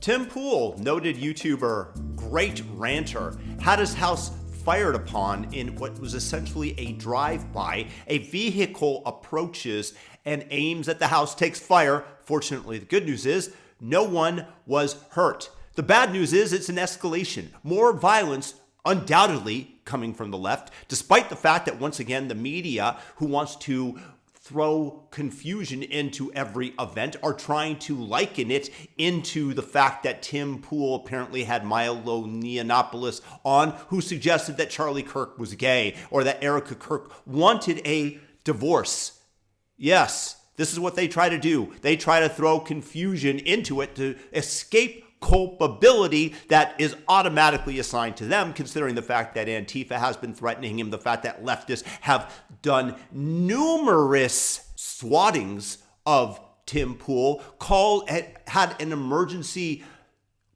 Tim Pool, noted YouTuber, great ranter, had his house fired upon in what was essentially a drive-by. A vehicle approaches and aims at the house, takes fire. Fortunately, the good news is no one was hurt. The bad news is it's an escalation. More violence undoubtedly coming from the left, despite the fact that, once again, the media, who wants to throw confusion into every event, are trying to liken it into the fact that Tim Pool apparently had Milo Yiannopoulos on, who suggested that Charlie Kirk was gay or that Erica Kirk wanted a divorce. Yes, this is what they try to do. They try to throw confusion into it to escape culpability that is automatically assigned to them, considering the fact that Antifa has been threatening him, the fact that leftists have done numerous swattings of Tim Pool, had an emergency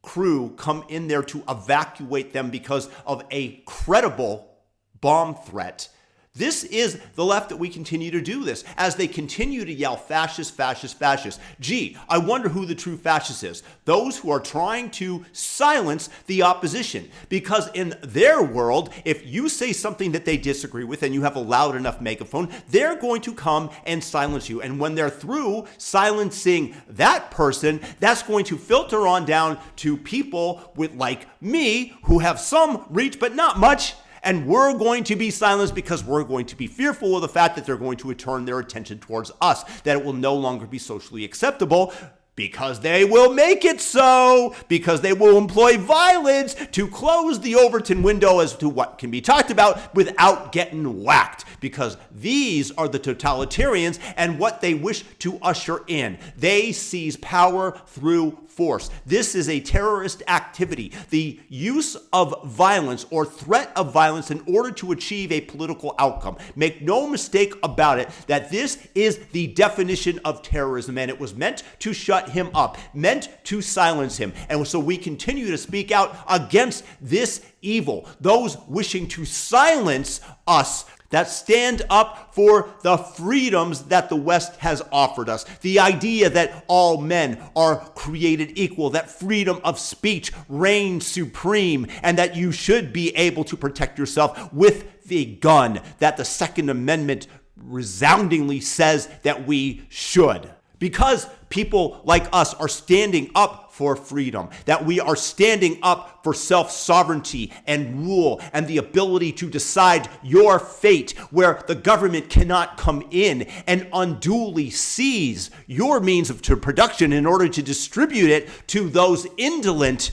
crew come in there to evacuate them because of a credible bomb threat. This is the left that we continue to do this, as they continue to yell fascist, fascist, fascist. Gee, I wonder who the true fascist is. Those who are trying to silence the opposition. Because in their world, if you say something that they disagree with and you have a loud enough megaphone, they're going to come and silence you. And when they're through silencing that person, that's going to filter on down to people like me, who have some reach but not much. And we're going to be silenced because we're going to be fearful of the fact that they're going to turn their attention towards us, that it will no longer be socially acceptable, because they will make it so, because they will employ violence to close the Overton window as to what can be talked about without getting whacked, because these are the totalitarians and what they wish to usher in. They seize power through force. This is a terrorist activity. The use of violence or threat of violence in order to achieve a political outcome. Make no mistake about it that this is the definition of terrorism, and it was meant to shut him up, meant to silence him. And so we continue to speak out against this evil. Those wishing to silence us that stand up for the freedoms that the West has offered us. The idea that all men are created equal, that freedom of speech reigns supreme, and that you should be able to protect yourself with the gun, that the Second Amendment resoundingly says that we should. Because people like us are standing up for freedom, that we are standing up for self-sovereignty and rule and the ability to decide your fate, where the government cannot come in and unduly seize your means of production in order to distribute it to those indolent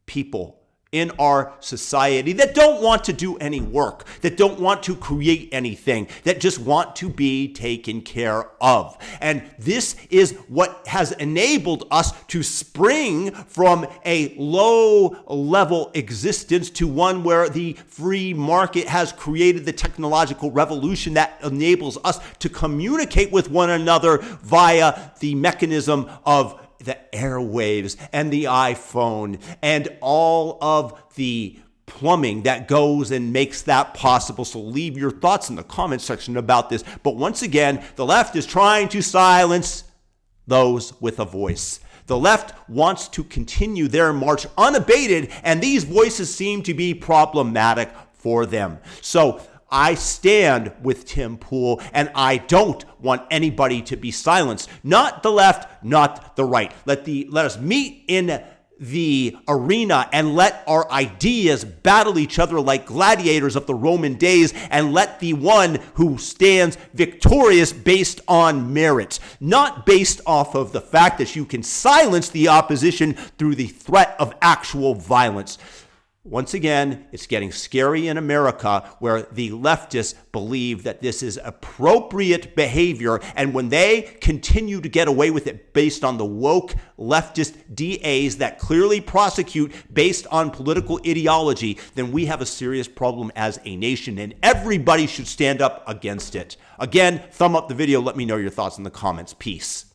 people in our society that don't want to do any work, that don't want to create anything, that just want to be taken care of. And this is what has enabled us to spring from a low-level existence to one where the free market has created the technological revolution that enables us to communicate with one another via the mechanism of the airwaves and the iPhone and all of the plumbing that goes and makes that possible. So leave your thoughts in the comment section about this. But once again, the left is trying to silence those with a voice. The left wants to continue their march unabated, and these voices seem to be problematic for them. So I stand with Tim Pool, and I don't want anybody to be silenced. Not the left, not the right. Let us meet in the arena and let our ideas battle each other like gladiators of the Roman days, and let the one who stands victorious based on merit, not based off of the fact that you can silence the opposition through the threat of actual violence. Once again, it's getting scary in America, where the leftists believe that this is appropriate behavior, and when they continue to get away with it based on the woke leftist DAs that clearly prosecute based on political ideology, then we have a serious problem as a nation, and everybody should stand up against it. Again, thumb up the video. Let me know your thoughts in the comments. Peace.